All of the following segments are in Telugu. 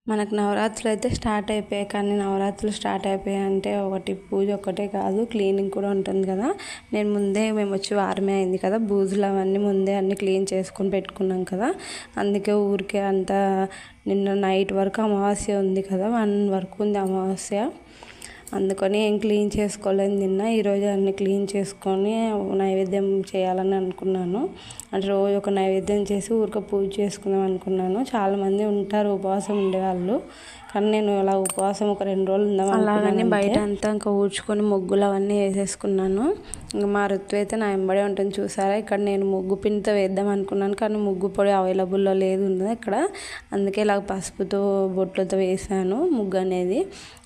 మనకు నవరాత్రులు అయితే స్టార్ట్ అయిపోయాయి. కానీ నవరాత్రులు స్టార్ట్ అయిపోయాయి అంటే ఒకటి పూజ ఒక్కటే కాదు, క్లీనింగ్ కూడా ఉంటుంది కదా. మేము వచ్చి వారమే అయింది కదా, బూజులు అవన్నీ ముందే అన్నీ క్లీన్ చేసుకొని పెట్టుకున్నాం కదా. అందుకే ఊరికే అంతా నిన్న నైట్ వరకు అమావాస్య ఉంది కదా, 1 వరకు ఉంది అమావాస్య. అందుకని ఏం క్లీన్ చేసుకోలేదు నిన్న. ఈరోజు అన్నీ క్లీన్ చేసుకొని నైవేద్యం చేయాలని అనుకున్నాను. అంటే రోజు ఒక నైవేద్యం చేసి ఊరికే పూజ చేసుకుందాం అనుకున్నాను. చాలామంది ఉంటారు ఉపవాసం ఉండేవాళ్ళు, కానీ నేను అలా ఉపవాసం ఒక 2 రోజులు ఉందాం అలాగని బయట అంతా ఇంకా ఊడ్చుకొని ముగ్గులు అవన్నీ వేసేసుకున్నాను. ఇంకా మా ఋతు అయితే నా వెంబడే ఉంటుంది చూసారా. ఇక్కడ నేను ముగ్గు పిండితో వేద్దాం అనుకున్నాను, కానీ ముగ్గు పొడి అవైలబుల్లో లేదు ఉంది ఇక్కడ. అందుకే ఇలా పసుపుతో బొట్లతో వేసాను ముగ్గు అనేది.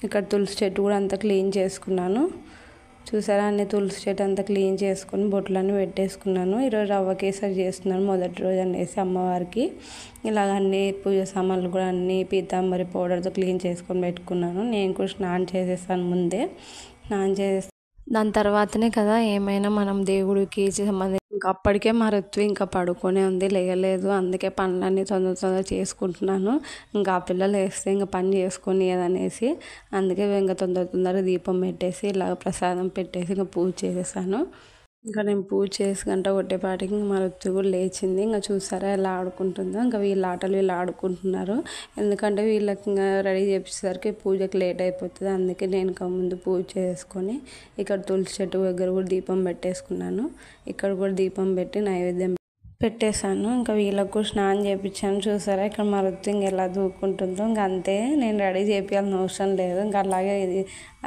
ఇక్కడ తులసి చెట్టు కూడా అంతా క్లీన్ చేసుకున్నాను చూసారా. అన్ని తులసి చెట్టు అంతా క్లీన్ చేసుకొని బొట్లన్నీ పెట్టేసుకున్నాను. ఈరోజు రవ్వ కేసరి చేస్తున్నాను మొదటి రోజు అనేసి అమ్మవారికి. ఇలాగ అన్ని పూజ సామాన్లు కూడా అన్ని పీతాంబరి పౌడర్తో క్లీన్ చేసుకొని పెట్టుకున్నాను. నేను కూడా స్నానం చేసేస్తాను ముందే. స్నానం చేసేస్తాను, దాని తర్వాతనే కదా ఏమైనా మనం దేవుడికి సంబంధించి. ఇంకా అప్పటికే మా ఋత్వి ఇంకా పడుకొనే ఉంది, లేయలేదు. అందుకే పనులన్నీ తొందర చేసుకుంటున్నాను. ఇంకా ఆ పిల్లలు వేస్తే ఇంకా పని చేసుకొని అనేసి అందుకే ఇంకా తొందర దీపం పెట్టేసి ఇలా ప్రసాదం పెట్టేసి ఇంకా పూజ చేసేసాను. ఇంకా నేను పూజ చేసి గంట కొట్టేపాటికి మా ఋత్వి కూడా లేచింది. ఇంకా చూసారా ఎలా ఆడుకుంటుందో. ఇంకా వీళ్ళ ఆటలు వీళ్ళు ఆడుకుంటున్నారు. ఎందుకంటే వీళ్ళకి ఇంకా రెడీ చేసేసరికి పూజకి లేట్ అయిపోతుంది. అందుకే నేను ఇంకా ముందు పూజ చేసుకొని ఇక్కడ తులసి చెట్టు దగ్గర కూడా దీపం పెట్టేసుకున్నాను. ఇక్కడ కూడా దీపం పెట్టి నైవేద్యం పెట్టేశాను. ఇంకా వీళ్ళకు కూడా స్నానం చేయించాను. చూసారా ఇక్కడ మా ఋతు ఇంకా ఎలా దూకుంటుందో. ఇంకా అంతే, నేను రెడీ చేయాల్సిన అవసరం లేదు. ఇంకా అలాగే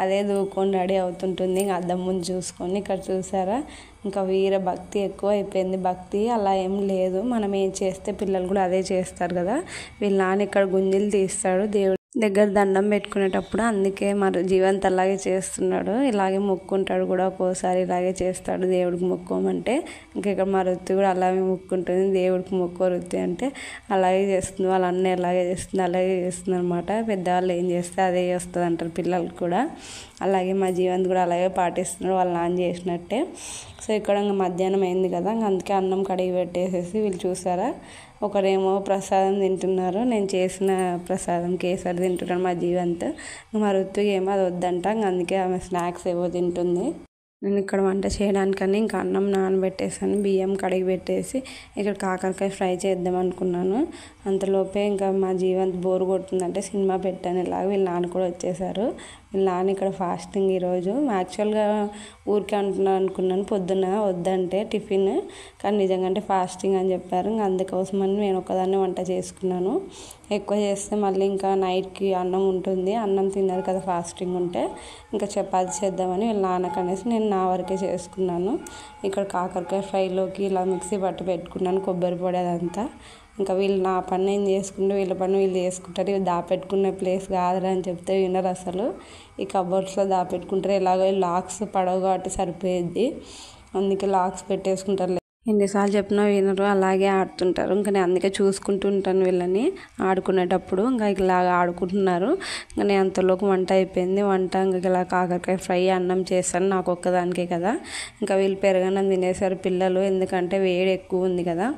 అదే దూకొని రెడీ అవుతుంటుంది ఇంకా అద్దం ముందు చూసుకొని. ఇక్కడ చూసారా ఇంకా భక్తి ఎక్కువ అయిపోయింది. భక్తి అలా ఏం లేదు, మనం ఏం చేస్తే పిల్లలు కూడా అదే చేస్తారు కదా. వీళ్ళ నాన్న ఇక్కడ గుంజీలు తీస్తాడు దేవుడు దగ్గర దండం పెట్టుకునేటప్పుడు. అందుకే మరి జీవంత్ అలాగే చేస్తున్నాడు. ఇలాగే మొక్కుంటాడు కూడా, ఒక్కోసారి ఇలాగే చేస్తాడు దేవుడికి మొక్కోమంటే. ఇంకా ఇక్కడ మా ఋతు కూడా అలాగే మొక్కుంటుంది. దేవుడికి మొక్కో ఋతు అంటే అలాగే చేస్తుంది. వాళ్ళ అన్న అలాగే చేస్తుంది అనమాట. పెద్దవాళ్ళు ఏం చేస్తే అదే చేస్తుంది అంటారు పిల్లలకి కూడా. అలాగే మా జీవంత్ కూడా అలాగే పాటిస్తున్నాడు, వాళ్ళ నాన్న చేసినట్టే. సో ఇక్కడ ఇంకా మధ్యాహ్నం అయింది కదా, ఇంకా అందుకే అన్నం కడిగి పెట్టేసేసి వీళ్ళు చూసారా ఒకరేమో ప్రసాదం తింటున్నారు. నేను చేసిన ప్రసాదం కేసరి తింటున్నాను మా జీవంత్. మా ఋత్వికి ఏమో అది వద్దంట, అందుకే ఆమె స్నాక్స్ ఏవో తింటుంది. నేను ఇక్కడ వంట చేయడానికని ఇంకా అన్నం నానబెట్టేసాను, బియ్యం కడిగి పెట్టేసి ఇక్కడ కాకరకాయ ఫ్రై చేద్దాం అనుకున్నాను. అంతలోపే ఇంకా మా జీవంత్ బోరు కొడుతుందంటే సినిమా పెట్టాను. ఇలాగ వీళ్ళ నాన్న కూడా వచ్చేసారు. వీళ్ళ నాన్న ఇక్కడ ఫాస్టింగ్ ఈరోజు. యాక్చువల్గా ఊరికే అనుకున్నాను పొద్దున్న వద్దంటే టిఫిన్, కానీ నిజంగా అంటే ఫాస్టింగ్ అని చెప్పారు. ఇంకా అందుకోసమని నేను ఒకదాన్ని వంట చేసుకున్నాను. ఎక్కువ చేస్తే మళ్ళీ ఇంకా నైట్కి అన్నం ఉంటుంది, అన్నం తిన్నారు కదా ఫాస్టింగ్ ఉంటే. ఇంకా చపాతీ చేద్దామని వీళ్ళ నాన్నకు అనేసి నేను నా వరకే చేసుకున్నాను. ఇక్కడ కాకరకాయ ఫ్రైలోకి ఇలా మిక్సీ పట్టి పెట్టుకున్నాను, కొబ్బరి పొడి అదంతా. ఇంకా వీళ్ళు నా పని నేను చేసుకుంటే వీళ్ళ పని వీళ్ళు చేసుకుంటారు. ఇవి దాపెట్టుకునే ప్లేస్ కాదురా అని చెప్తే వినరు అసలు. ఈ కబోర్డ్స్లో దాపెట్టుకుంటారు. ఎలాగో లాక్స్ పడవు కాబట్టి సరిపోయేది, అందుకే లాక్స్ పెట్టేసుకుంటారు. ఎన్నిసార్లు చెప్పినా వినరు, అలాగే ఆడుతుంటారు. ఇంకా నేను అందుకే చూసుకుంటూ ఉంటాను వీళ్ళని ఆడుకునేటప్పుడు. ఇంకా ఇలాగ ఆడుకుంటున్నారు. ఇంకా నేను అంతలోకి వంట అయిపోయింది. ఇంకా ఇలా కాకరకాయ ఫ్రై అన్నం చేస్తాను నాకు ఒక్కదానికే కదా. ఇంకా వీళ్ళు పెరగన్నం తినేసారు పిల్లలు, ఎందుకంటే వేడి ఎక్కువ ఉంది కదా,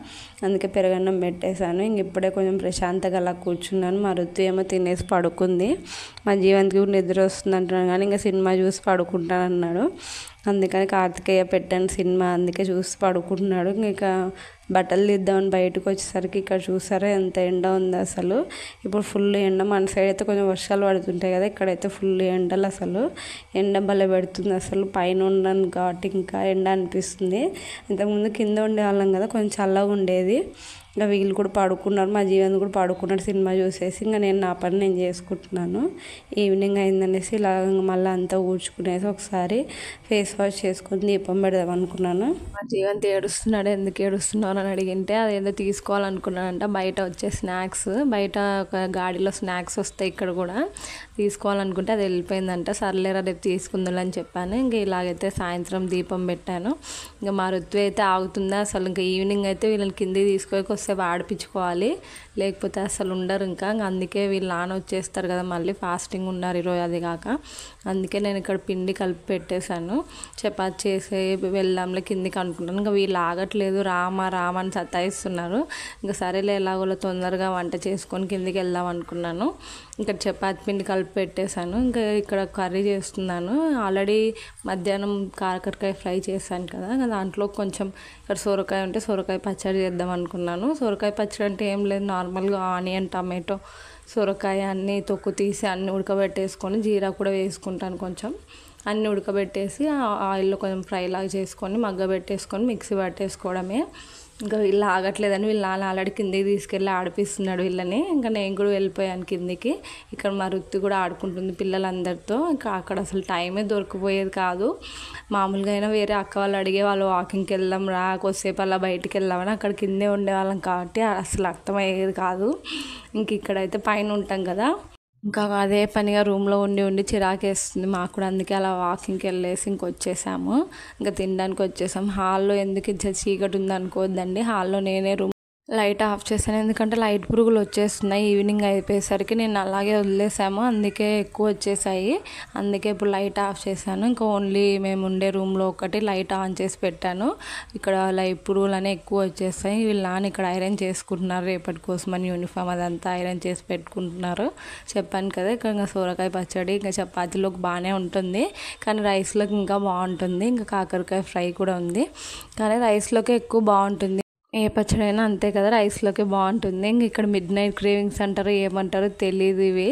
అందుకే పెరగన్నం పెట్టేశాను. ఇంక ఇప్పుడే కొంచెం ప్రశాంతంగా అలా కూర్చున్నాను. మా ఋతు ఏమో తినేసి పడుకుంది. మా జీవంత్కి కూడా నిద్ర వస్తుంది అంటున్నాను, కానీ ఇంకా సినిమా చూసి పడుకుంటాను అన్నాడు. అందుకని కార్తికేయ పెట్టాను సినిమా, అందుకే చూసి పడుకుంటున్నాడు. ఇంకా బట్టలు తీద్దామని బయటకు వచ్చేసరికి ఇక్కడ చూసారా ఎంత ఎండ ఉంది అసలు. ఇప్పుడు ఫుల్ ఎండ. మన సైడ్ అయితే కొంచెం వర్షాలు పడుతుంటాయి కదా, ఇక్కడైతే ఫుల్ ఎండలు. అసలు ఎండ భలే పెడుతుంది. అసలు పైన ఉన్నాను కాబట్టి ఇంకా ఎండ అనిపిస్తుంది. ఇంతకుముందు కింద ఉండేవాళ్ళం కదా, కొంచెం చల్లగా ఉండేది. ఇంకా వీళ్ళు కూడా పడుకున్నారు, మా జీవన్ కూడా పడుకున్నాడు సినిమా చూసేసి. ఇంకా నేను నా పని నేను చేసుకుంటున్నాను. ఈవినింగ్ అయిందనేసి ఇలా మళ్ళీ అంతా ఊడ్చుకునేసి ఒకసారి ఫేస్ వాష్ చేసుకొని దీపం పెడదాం అనుకున్నాను. మా జీవంత్ ఏడుస్తున్నాడు. ఎందుకు ఏడుస్తున్నావు అని అడిగింటే అదేదో తీసుకోవాలనుకున్నానంట. బయట వచ్చే స్నాక్స్, బయట ఒక గాడిలో స్నాక్స్ వస్తాయి, ఇక్కడ కూడా తీసుకోవాలనుకుంటే అది వెళ్ళిపోయిందంట. సర్లేరా రేపు తీసుకుందామని చెప్పాను. ఇంకా ఇలాగైతే సాయంత్రం దీపం పెట్టాను. ఇంకా మా ఋత్వి అయితే ఆగుతుందా అసలు. ఇంకా ఈవినింగ్ అయితే వీళ్ళని కిందికి తీసుకొని కొద్దిసేపు ఆడిపించుకోవాలి, లేకపోతే అసలు ఉండరు. ఇంకా అందుకే వీళ్ళు నాన్న వచ్చేస్తారు కదా, మళ్ళీ ఫాస్టింగ్ ఉన్నారు ఈరోజు. అది కాక అందుకే నేను ఇక్కడ పిండి కలిపి పెట్టేశాను. చపాతి చేసే వెళ్దాంలే కిందికి అనుకుంటాను. ఇంకా వీళ్ళు ఆగట్లేదు, రామా అని సతాయిస్తున్నారు. ఇంకా సరేలే ఎలాగోలా తొందరగా వంట చేసుకొని కిందికి వెళ్దాం అనుకున్నాను. ఇక్కడ చపాతి పిండి కలిపి పెట్టేశాను. ఇంకా ఇక్కడ కర్రీ చేస్తున్నాను. ఆల్రెడీ మధ్యాహ్నం కాకరకాయ ఫ్రై చేశాను కదా, దాంట్లో కొంచెం ఇక్కడ సొరకాయ ఉంటే సొరకాయ పచ్చడి చేద్దాం అనుకున్నాను. సొరకాయ పచ్చడి అంటే ఏం లేదు, నార్మల్గా ఆనియన్, టమాటో, సొరకాయ అన్నీ తొక్కు తీసి అన్నీ ఉడకబెట్టేసుకొని జీరా కూడా వేసుకుంటాను కొంచెం. అన్నీ ఉడకబెట్టేసి ఆయిల్లో కొంచెం ఫ్రై లాగా చేసుకొని మగ్గబెట్టేసుకొని మిక్సీ పట్టేసుకోవడమే. ఇంకా వీళ్ళు ఆగట్లేదని వీళ్ళ నాన్న ఆల్రెడీ కిందికి తీసుకెళ్ళి ఆడిపిస్తున్నాడు వీళ్ళని. ఇంకా నేను కూడా వెళ్ళిపోయాను కిందికి. ఇక్కడ మా రుత్తి కూడా ఆడుకుంటుంది పిల్లలందరితో. ఇంకా అక్కడ అసలు టైమే దొరికిపోయేది కాదు. మామూలుగా అయినా వేరే అక్క వాళ్ళు అడిగే వాళ్ళు వాకింగ్కి వెళ్దాం రా, కొద్దిసేపు అలా బయటికి వెళ్దామని, అక్కడ కిందే ఉండేవాళ్ళం కాబట్టి అసలు అర్థమయ్యేది కాదు. ఇంక ఇక్కడైతే పైన ఉంటాం కదా, ఇంకా అదే పనిగా రూమ్లో ఉండి చిరాకేస్తుంది మాకు కూడా. అందుకే అలా వాకింగ్కి వెళ్ళేసి ఇంకొచ్చేసాము. ఇంకా తినడానికి వచ్చేసాం. హాల్లో ఎందుకు చీకటి ఉంది అనుకోవద్దండి, హాల్లో నేనే రూమ్ లైట్ ఆఫ్ చేశాను. ఎందుకంటే లైట్ పురుగులు వచ్చేస్తున్నాయి. ఈవినింగ్ అయిపోయేసరికి నేను అలాగే వదిలేసాము, అందుకే ఎక్కువ వచ్చేసాయి. అందుకే ఇప్పుడు లైట్ ఆఫ్ చేశాను. ఇంకా ఓన్లీ మేము ఉండే రూమ్లో ఒకటి లైట్ ఆన్ చేసి పెట్టాను. ఇక్కడ లైట్ పురుగులు అనేవి ఎక్కువ వచ్చేస్తాయి. వీళ్ళు నాన్న ఇక్కడ ఐరన్ చేసుకుంటున్నారు రేపటి కోసం అని, యూనిఫామ్ అదంతా ఐరన్ చేసి పెట్టుకుంటున్నారు. చెప్పాను కదా, ఇంకా సొరకాయ పచ్చడి ఇంకా చపాతీలోకి బాగానే ఉంటుంది, కానీ రైస్లోకి ఇంకా బాగుంటుంది. ఇంకా కాకరకాయ ఫ్రై కూడా ఉంది, కానీ రైస్లోకి ఎక్కువ బాగుంటుంది. ఏ పచ్చడి అయినా అంతే కదా, రైస్లోకి బాగుంటుంది. ఇంక ఇక్కడ మిడ్ నైట్ క్రేవింగ్స్ అంటారో ఏమంటారో తెలియదు ఇవి.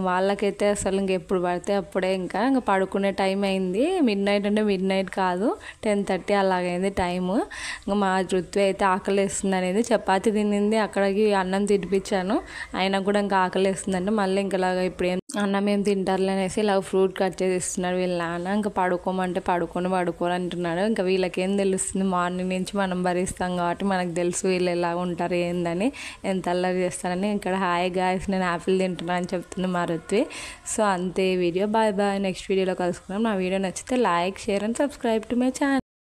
వాళ్ళకైతే అసలు ఇంకెప్పుడు పడితే అప్పుడే ఇంకా పడుకునే టైం అయింది. మిడ్ నైట్ అంటే మిడ్ నైట్ కాదు, 10:30 అలాగైంది టైము. ఇంకా మా రుత్వి అయితే ఆకలేస్తుంది అనేది చపాతీ తినింది, అక్కడికి అన్నం తినిపించాను, అయినా కూడా ఇంకా ఆకలేస్తుందంటే మళ్ళీ ఇంకలాగా ఇప్పుడు అన్నం ఏం తింటారులే అనేసి ఇలా ఫ్రూట్ కట్ చేసి ఇస్తున్నాడు వీళ్ళ నాన్న. ఇంకా పడుకోమంటే పడుకోరు అంటున్నాడు. ఇంకా వీళ్ళకేం తెలుస్తుంది, మార్నింగ్ నుంచి మనం భరిస్తాం కాబట్టి మనకు తెలుసు వీళ్ళు ఎలా ఉంటారు ఏందని, ఎంత అల్లరి చేస్తారని. ఇక్కడ హాయ్ గాయ్స్ నేను యాపిల్ తింటున్నాను అని చెప్తుంది మా రుత్వి. సో అంతే వీడియో, బాయ్ బాయ్. నెక్స్ట్ వీడియోలో కలుసుకున్నాం. నా వీడియో నచ్చితే like, share and subscribe to my channel.